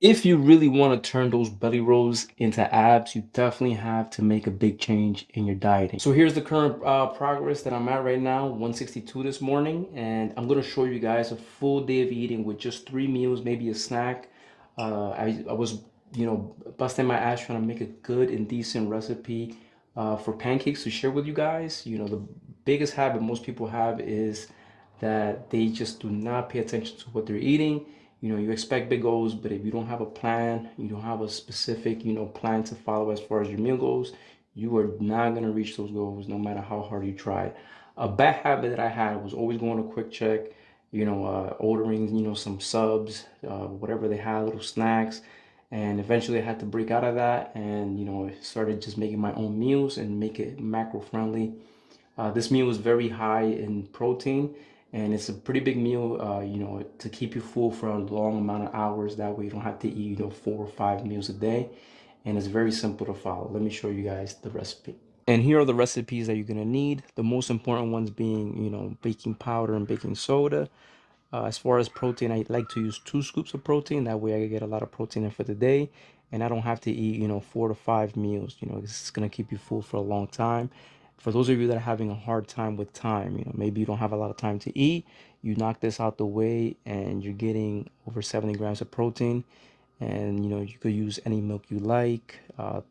If you really want to turn those belly rolls into abs, you definitely have to make a big change in your dieting. So here's the current progress that I'm at right now, 162 this morning, and I'm gonna show you guys a full day of eating with just 3 meals, maybe a snack. I was, busting my ass trying to make a good and decent recipe for pancakes to share with you guys. The biggest habit most people have is that they just do not pay attention to what they're eating. You expect big goals, but if you don't have a plan, you don't have a specific, plan to follow as far as your meal goes, you are not gonna reach those goals no matter how hard you try. A bad habit that I had was always going to Quick Check, ordering, some subs, whatever they had, little snacks. And eventually I had to break out of that and, I started just making my own meals and make it macro friendly. This meal is very high in protein and it's a pretty big meal, to keep you full for a long amount of hours. That way you don't have to eat, 4 or 5 meals a day. And it's very simple to follow. Let me show you guys the recipe. And here are the recipes that you're gonna need. The most important ones being, baking powder and baking soda. As far as protein, I like to use 2 scoops of protein. That way I get a lot of protein in for the day. And I don't have to eat, 4 to 5 meals. It's gonna keep you full for a long time. For those of you that are having a hard time with time, maybe you don't have a lot of time to eat, you knock this out the way and you're getting over 70 grams of protein. And you could use any milk you like. A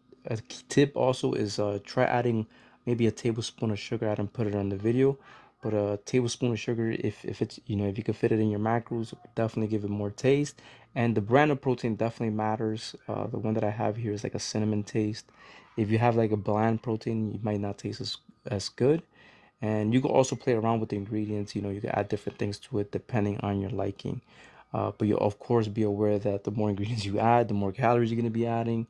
key tip also is try adding maybe a tablespoon of sugar. I didn't put it on the video, but a tablespoon of sugar, if it's, if you could fit it in your macros, it would definitely give it more taste. And the brand of protein definitely matters. The one that I have here is like a cinnamon taste. If you have like a bland protein, you might not taste as good. And you can also play around with the ingredients. You can add different things to it depending on your liking. But you'll of course be aware that the more ingredients you add, the more calories you're going to be adding.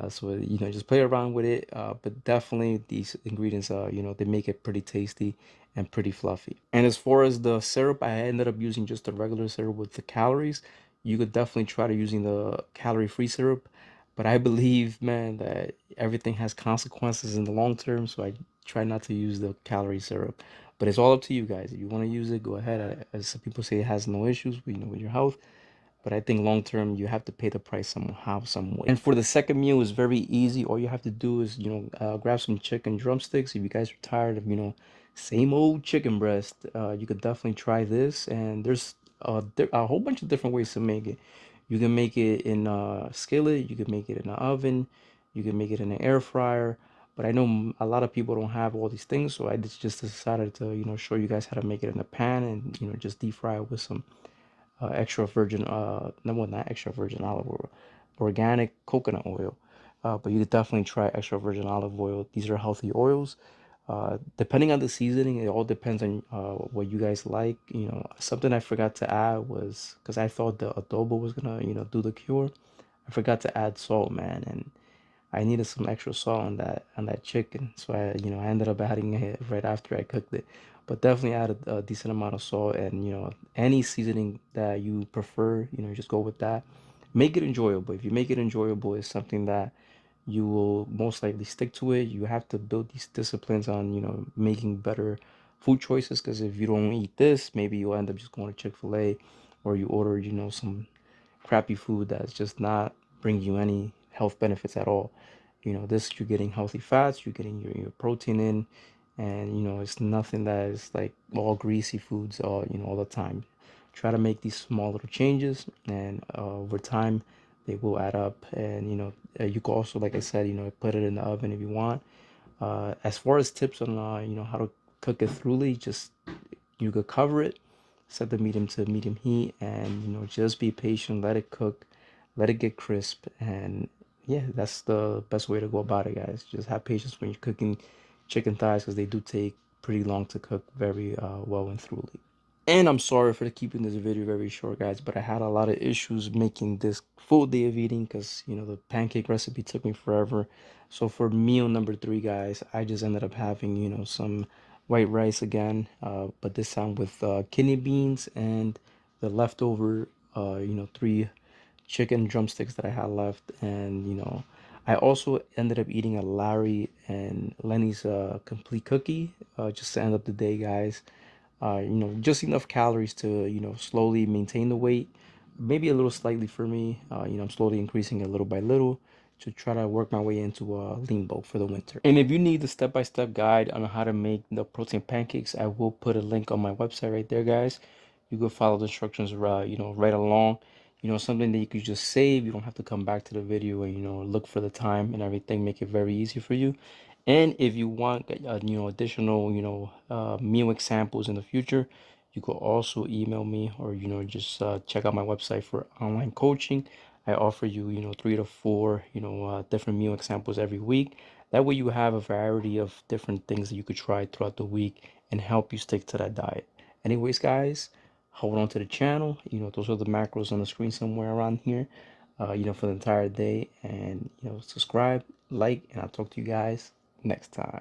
So just play around with it. But definitely these ingredients, they make it pretty tasty and pretty fluffy. And as far as the syrup, I ended up using just the regular syrup with the calories. You could definitely try to using the calorie-free syrup, but I believe, man, that everything has consequences in the long term. So I try not to use the calorie syrup. But it's all up to you guys. If you want to use it, go ahead. As some people say, it has no issues, with your health. But I think long term, you have to pay the price somehow, some way. And for the second meal, it's very easy. All you have to do is, grab some chicken drumsticks. If you guys are tired of, same old chicken breast, you could definitely try this. And there's a whole bunch of different ways to make it. You can make it in a skillet. You can make it in an oven. You can make it in an air fryer. But I know a lot of people don't have all these things, so I just decided to, show you guys how to make it in a pan and, just deep fry it with some extra virgin, no, well, not extra virgin olive oil, organic coconut oil. But you could definitely try extra virgin olive oil. These are healthy oils. Depending on the seasoning, it all depends on what you guys like. Something I forgot to add was because I thought the adobo was gonna, do the cure. I forgot to add salt, man, and I needed some extra salt on that chicken, so I ended up adding it right after I cooked it. But definitely add a decent amount of salt, and any seasoning that you prefer, just go with that. Make it enjoyable. If you make it enjoyable, it's something that you will most likely stick to it. You have to build these disciplines on making better food choices, because if you don't eat this, maybe you'll end up just going to Chick-fil-A, or you order some crappy food that's just not bringing you any health benefits at all. This, you're getting healthy fats, you're getting your protein in, and it's nothing that is like all greasy foods all the time. Try to make these small little changes, and over time they will add up. And you can also, like I said, put it in the oven if you want. As far as tips on how to cook it thoroughly, just you could cover it, set the medium to medium heat, and just be patient, let it cook, let it get crisp. And yeah, that's the best way to go about it, guys. Just have patience when you're cooking chicken thighs, because they do take pretty long to cook very well and thoroughly. And I'm sorry for keeping this video very short, guys, but I had a lot of issues making this full day of eating, because the pancake recipe took me forever. So for meal number 3, guys, I just ended up having some white rice again, but this time with kidney beans and the leftover 3 chicken drumsticks that I had left. And I also ended up eating a Larry and Lenny's complete cookie, just to end up the day, guys. Just enough calories to slowly maintain the weight, maybe a little slightly for me. I'm slowly increasing it little by little to try to work my way into a lean bulk for the winter. And if you need the step-by-step guide on how to make the protein pancakes, I will put a link on my website right there, guys. You could follow the instructions, right along. Something that you could just save. You don't have to come back to the video and, look for the time and everything. Make it very easy for you. And if you want, additional, meal examples in the future, you could also email me or, just check out my website for online coaching. I offer you, 3 to 4, different meal examples every week. That way you have a variety of different things that you could try throughout the week and help you stick to that diet. Anyways, guys, hold on to the channel. Those are the macros on the screen somewhere around here, for the entire day. And, subscribe, like, and I'll talk to you guys next time.